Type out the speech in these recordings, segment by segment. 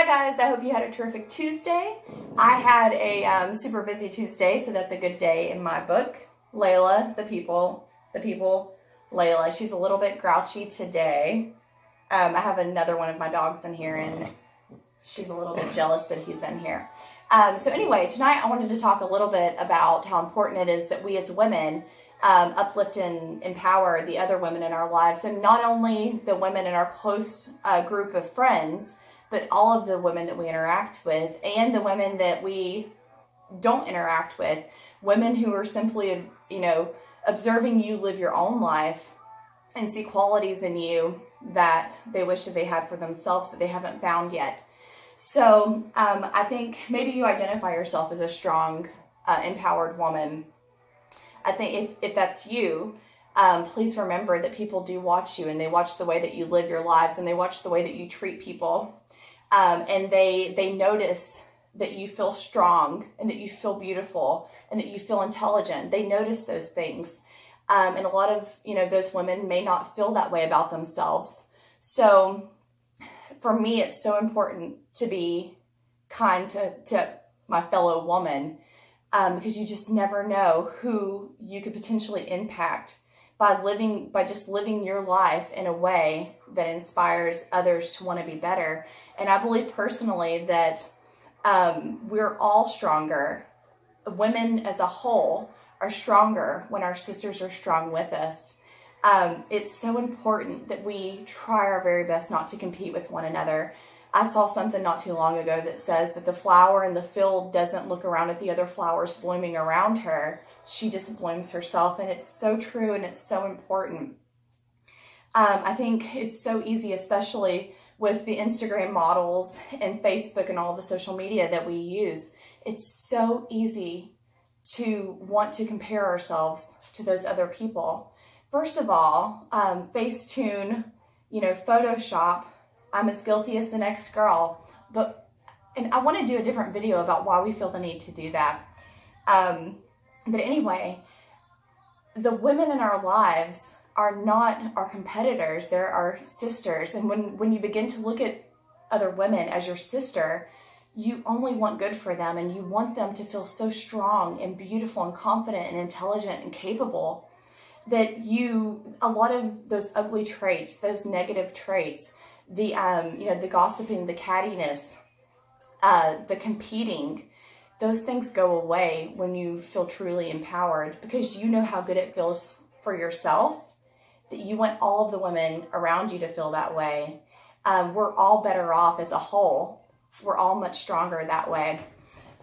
guys, I hope you had a terrific Tuesday. I had a super busy Tuesday, so that's a good day in my book. Layla, the people, Layla, she's a little bit grouchy today. I have another one of my dogs in here, and she's a little bit jealous that he's in here. So anyway, tonight I wanted to talk a little bit about how important it is that we as women uplift and empower the other women in our lives, and not only the women in our close group of friends, but all of the women that we interact with and the women that we don't interact with, women who are simply, observing you live your own life and see qualities in you that they wish that they had for themselves that they haven't found yet. So I think maybe you identify yourself as a strong, empowered woman. I think if that's you, please remember that people do watch you, and they watch the way that you live your lives, and they watch the way that you treat people. And they notice that you feel strong and that you feel beautiful and that you feel intelligent. They notice those things. And a lot of, those women may not feel that way about themselves. So for me, it's so important to be kind to my fellow woman, because you just never know who you could potentially impact by just living your life in a way that inspires others to want to be better. And I believe personally that we're all stronger. Women as a whole are stronger when our sisters are strong with us. It's so important that we try our very best not to compete with one another. I saw something not too long ago that says that the flower in the field doesn't look around at the other flowers blooming around her. She just blooms herself. And it's so true, and it's so important. I think it's so easy, especially with the Instagram models and Facebook and all the social media that we use. It's so easy to want to compare ourselves to those other people. First of all, Facetune, Photoshop, I'm as guilty as the next girl. And I want to do a different video about why we feel the need to do that. But anyway, the women in our lives are not our competitors, they're our sisters. And when you begin to look at other women as your sister, you only want good for them, and you want them to feel so strong and beautiful and confident and intelligent and capable that a lot of those ugly traits, those negative traits, the gossiping, the cattiness, the competing, those things go away when you feel truly empowered, because you know how good it feels for yourself, that you want all of the women around you to feel that way. We're all better off as a whole. We're all much stronger that way.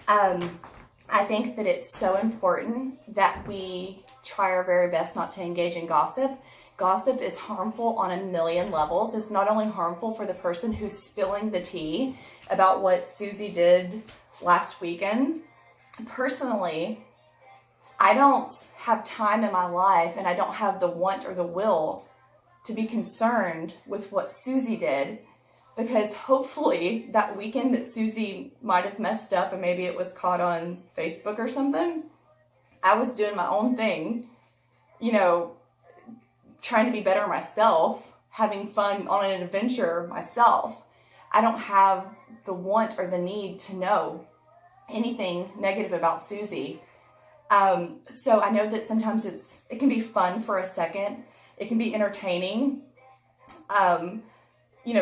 I think that it's so important that we try our very best not to engage in gossip. Gossip is harmful on a million levels. It's not only harmful for the person who's spilling the tea about what Susie did last weekend. Personally, I don't have time in my life, and I don't have the want or the will to be concerned with what Susie did, because hopefully that weekend that Susie might have messed up and maybe it was caught on Facebook or something, I was doing my own thing, trying to be better myself, having fun on an adventure myself. I don't have the want or the need to know anything negative about Susie. So I know that sometimes it can be fun for a second. It can be entertaining.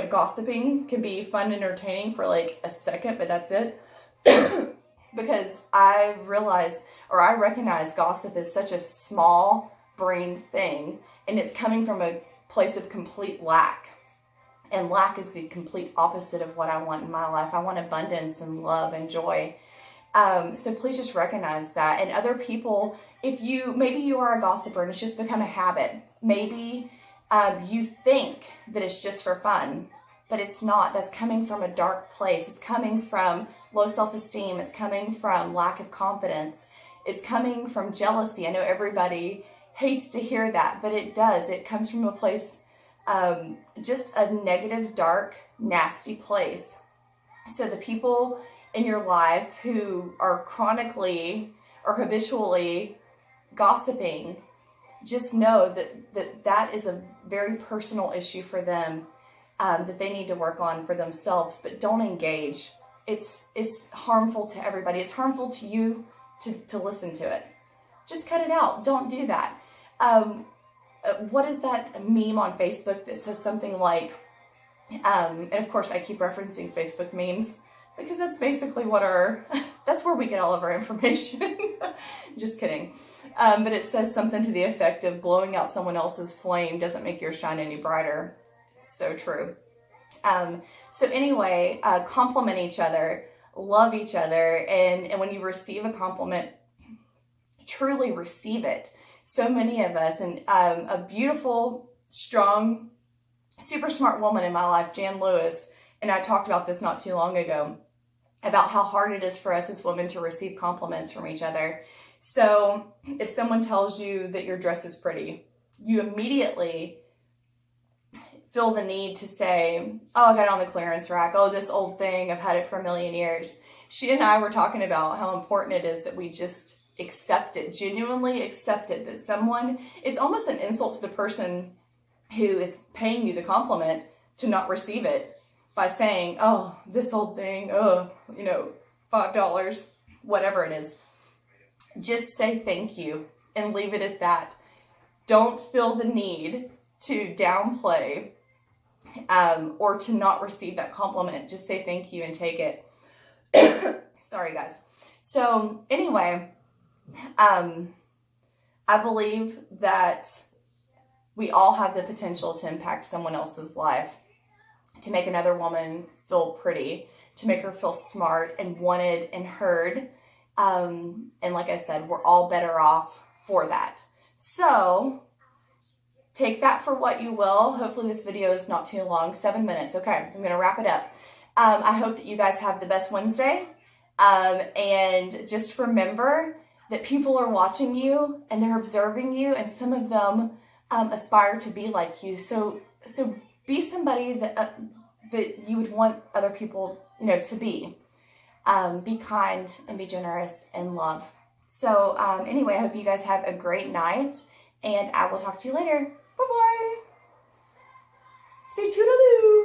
Gossiping can be fun and entertaining for like a second, but that's it. Because I recognize gossip is such a small brain thing, and it's coming from a place of complete lack. And lack is the complete opposite of what I want in my life. I want abundance and love and joy. So please just recognize that. And other people, maybe you are a gossiper and it's just become a habit. Maybe you think that it's just for fun, but it's not. That's coming from a dark place. It's coming from low self-esteem. It's coming from lack of confidence. It's coming from jealousy. I know everybody hates to hear that, but it does. It comes from a place, just a negative, dark, nasty place. So the people in your life who are chronically or habitually gossiping, just know that is a very personal issue for them. that they need to work on for themselves, but don't engage. It's harmful to everybody. It's harmful to you to listen to it. Just cut it out. Don't do that. What is that meme on Facebook that says something like, and of course I keep referencing Facebook memes because that's basically that's where we get all of our information. Just kidding. But it says something to the effect of blowing out someone else's flame doesn't make yours shine any brighter. It's so true. So anyway, compliment each other, love each other, and when you receive a compliment, truly receive it. So many of us, and a beautiful, strong, super smart woman in my life, Jan Lewis, and I talked about this not too long ago, about how hard it is for us as women to receive compliments from each other. So if someone tells you that your dress is pretty, you immediately feel the need to say, oh, I got it on the clearance rack. Oh, this old thing, I've had it for a million years. She and I were talking about how important it is that we just accept it, genuinely accept it, that someone, it's almost an insult to the person who is paying you the compliment to not receive it by saying, oh, this old thing, oh, $5, whatever it is. Just say thank you and leave it at that. Don't feel the need to downplay or to not receive that compliment. Just say thank you and take it. Sorry, guys. So anyway, I believe that we all have the potential to impact someone else's life, to make another woman feel pretty, to make her feel smart and wanted and heard. And like I said, we're all better off for that. So take that for what you will. Hopefully this video is not too long, 7 minutes. Okay, I'm going to wrap it up. I hope that you guys have the best Wednesday. And just remember that people are watching you and they're observing you, and some of them aspire to be like you. So be somebody that you would want other people, to be. Be kind and be generous and love. So anyway, I hope you guys have a great night, and I will talk to you later. Bye-bye. Say toodaloo.